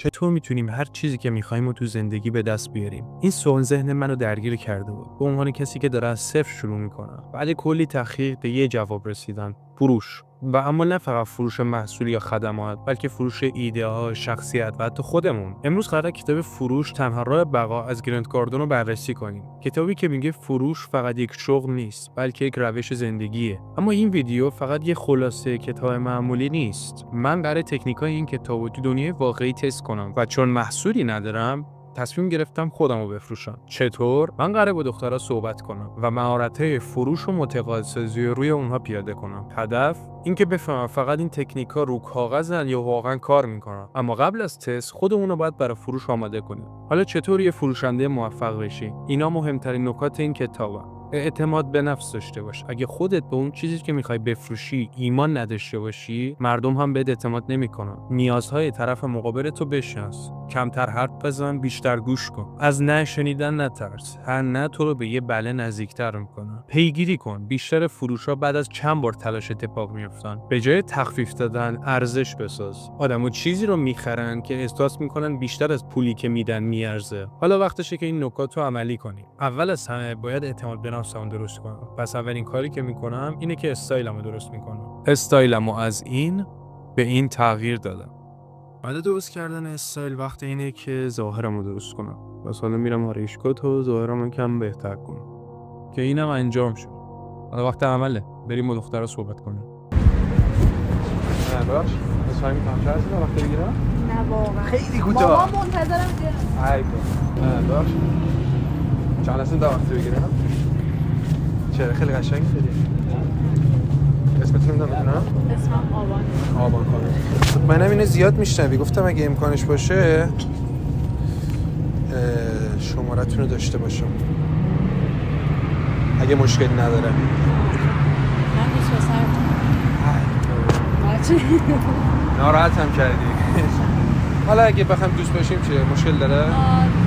چطور میتونیم هر چیزی که میخوایم رو تو زندگی به دست بیاریم؟ این سوال ذهن منو درگیر کرده بود. به عنوان کسی که داره از صفر شروع میکنه. بعد کلی تحقیق به یه جواب رسیدم. فروش. و اما نه فقط فروش محصول یا خدمات، بلکه فروش ایده ها، شخصیت و حتی خودمون. امروز قراره کتاب فروش تنها راه بقا از گرانت کاردون رو بررسی کنیم. کتابی که میگه فروش فقط یک شغل نیست، بلکه یک روش زندگیه. اما این ویدیو فقط یه خلاصه کتاب معمولی نیست. من قراره تکنیکای این کتابو تو دنیای واقعی تست کنم و چون محصولی ندارم تصمیم گرفتم خودمو بفروشم. چطور؟ من قراره با دخترها صحبت کنم و مهارت‌های فروش و متقاعدسازی روی اونها پیاده کنم. هدف اینکه بفهمم فقط این تکنیک‌ها رو کاغذن یا واقعا کار میکنن. اما قبل از تست خودمون رو باید برای فروش آماده کنیم. حالا چطور یه فروشنده موفق بشی؟ اینا مهمترین نکات این کتابن. اعتماد به نفس داشته باش. اگه خودت به اون چیزی که میخوای بفروشی ایمان نداشته باشی، مردم هم بهت اعتماد نمیکنن. نیازهای طرف مقابل تو بشناس. کمتر حرف بزن، بیشتر گوش کن. از نه شنیدن نترس. هر نه تو رو به یه بله نزدیکتر میکنه. پیگیری کن. بیشتر فروشا بعد از چند بار تلاش اتفاق میافتن. به جای تخفیف دادن، ارزش بساز. آدمو چیزی رو میخرن که احساس میکنن بیشتر از پولی که میدن میارزه. حالا وقتشه که این نکات رو عملی کنی. اول از همه باید اعتماد به نفسم درست کنم. پس اولین کاری که میکنم اینه که استایلمو درست میکنم. استایلمو از این به این تغییر دادم. بعد درست کردن استایل وقت اینه که ظاهرمو درست کنم. پس حالا میرم آرایشگاه تا ظاهرمو کم بهتر کنم که اینم انجام شد. حالا وقت عمله. بریم با دخترها صحبت کنیم. باش. اسمم میگم چه هستی وقت بگیرم؟ نه واقعا. خیلی کوتاه. بابا منتظرم بیاد. ای باش. چند هستیم تا وقت بگیرم؟ چرا خیلی قشنگ شدی. اسمتون نمیدونم؟ اسمم آبان خانم. منم اینو زیاد میشنوی. گفتم اگه امکانش باشه شمارتون رو داشته باشم. اگه مشکلی نداره. من دوست پسرم. ناراحتم کردی. حالا اگه بخوام دوست باشیم چه مشکل داره؟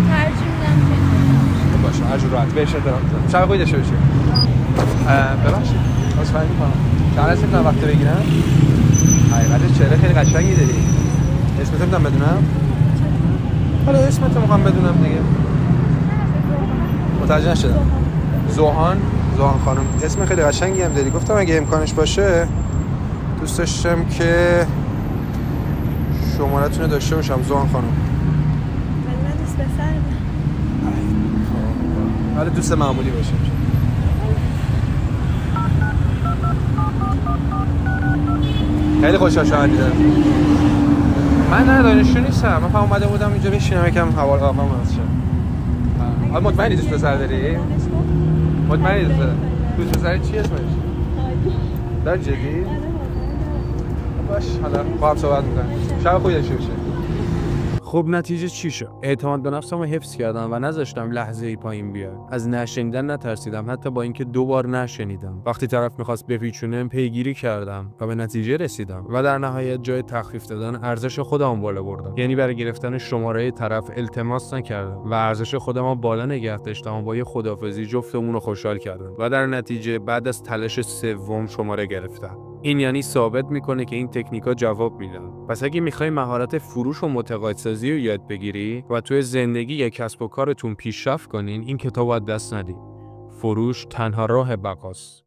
ترجیح میدم که باشه هر جور راحت بهش احترام میذارم. شب خوبی داشته باشید. ببخشید. عذرخواهی می‌کنم. چند هستیم تا وقت بگیرم؟ حقیقتش چهره خیلی قشنگی داری. اسمت می‌دونم بدونم؟ حالا اسمت می‌خوام بدونم دیگه. متوجه نشدم. زوهان خانم. اسم خیلی قشنگی هم داری. گفتم اگه امکانش باشه دوست داشتم که شمارتون رو داشته باشم زوهان خانم. من دوست پسرم. حالا دوست معمولی باشیم. خیلی خوشحال شدم دیدم. من نه دانشجو نیستم. من فقط اومده بودم اینجا بشینم یکم هوا رو باز شه. حالا مطمئنی دوست پسر داری؟ مطمئنی دوست پسر چی اسمش؟ در جدی؟ باش حالا با هم صحبت می‌کنیم. شب خوبی داشته باشید. خب نتیجه چی شد؟ اعتماد به نفسمو حفظ کردم و نذاشتم لحظه‌ای پایین بیاد. از نشنیدن نترسیدم، حتی با اینکه 2 بار نشنیدم. وقتی طرف می‌خواست بپیچونه پیگیری کردم و به نتیجه رسیدم و در نهایت جای تخفیف دادن ارزش خودمو بالا بردم. یعنی برای گرفتن شماره طرف التماس نکردم و ارزش خودمو بالا نگه داشتم و با یه خداحافظی جفتمون رو خوشحال کردم و در نتیجه بعد از تلاش سوم شماره گرفتم. این یعنی ثابت میکنه که این تکنیک‌ها جواب میدن. پس اگه میخوای مهارت فروش و متقاعدسازی رو یاد بگیری و توی زندگی یا کسب و کارتون پیشرفت کنین، این کتاب رو دست ندید. فروش تنها راه بقاست.